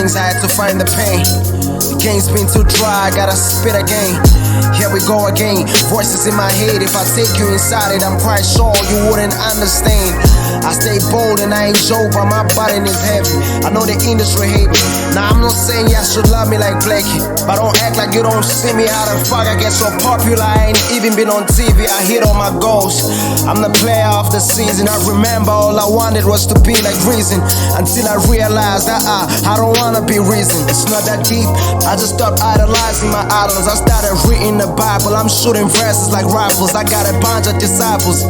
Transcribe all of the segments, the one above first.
things, I had to find the pain. The game's been too dry, I gotta spit again. Here we go again, voices in my head. If I take you inside it, I'm quite sure you wouldn't understand. I stay bold and I ain't joke, but my body is heavy. I know the industry hate me. Now I'm not saying y'all should love me like Blakey, but don't act like you don't see me. How the fuck I get so popular? I ain't even been on TV. I hit all my goals. I'm the player of the season. I remember all I wanted was to be like Reason, until I realized that I don't wanna be Reason. It's not that deep. I just stopped idolizing my idols. I started reading the Bible. I'm shooting verses like rifles. I got a bunch of disciples,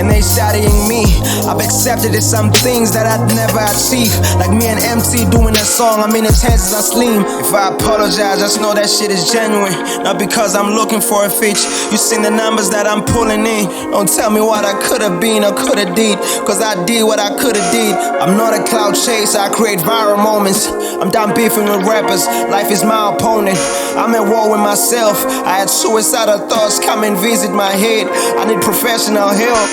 and they studying me. I've accepted it, some things that I'd never achieve. Like me and MT doing a song, I mean the chances are slim. If I apologize, just know that shit is genuine, not because I'm looking for a fix. You seen the numbers that I'm pulling in. Don't tell me what I could've been or could've did, cause I did what I could've did. I'm not a cloud chaser, I create viral moments. I'm done beefing with rappers, life is my opponent. I'm at war with myself. I had suicidal thoughts come and visit my head. I need professional help.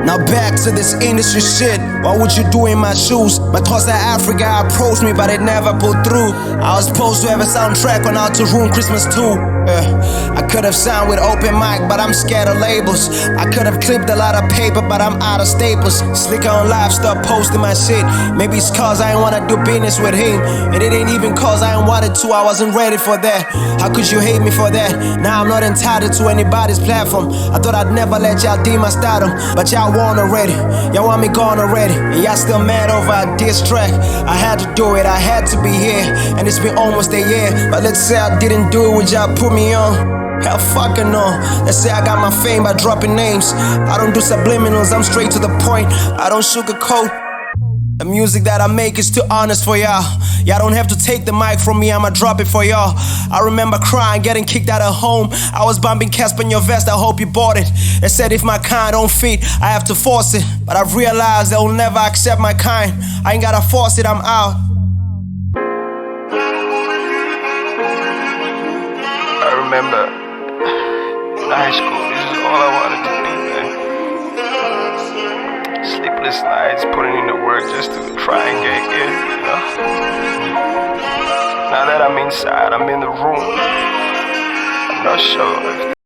Now back to this industry shit. What would you do in my shoes? My thoughts that Africa approached me, but it never pulled through. I was supposed to have a soundtrack on Out to Ruin Christmas too. I could have signed with open mic, but I'm scared of labels. I could have clipped a lot of paper, but I'm out of staples. Slicker on live, stop posting my shit. Maybe it's cause I ain't wanna do business with him, and it ain't even cause I ain't wanted to. I wasn't ready for that. How could you hate me for that? Now I'm not entitled to anybody's platform. I thought I'd never let y'all deem my stardom, but y'all won already. Y'all want me gone already, and y'all still mad over a diss track. I had to do it, I had to be here, and it's been almost a year. But let's say I didn't do it, would y'all put me on? Hell fucking no. Let's say I got my fame by dropping names. I don't do subliminals, I'm straight to the point. I don't sugarcoat. The music that I make is too honest for y'all. Y'all don't have to take the mic from me, I'ma drop it for y'all. I remember crying, getting kicked out of home. I was bumping Casper in your vest, I hope you bought it. They said if my kind don't fit, I have to force it. But I've realized they'll never accept my kind. I ain't gotta force it, I'm out. I remember in high school, this is all I wanted to do, man. Sleepless nights, putting in the work just to try and get good, you know. Now that I'm inside, I'm in the room, I'm not sure if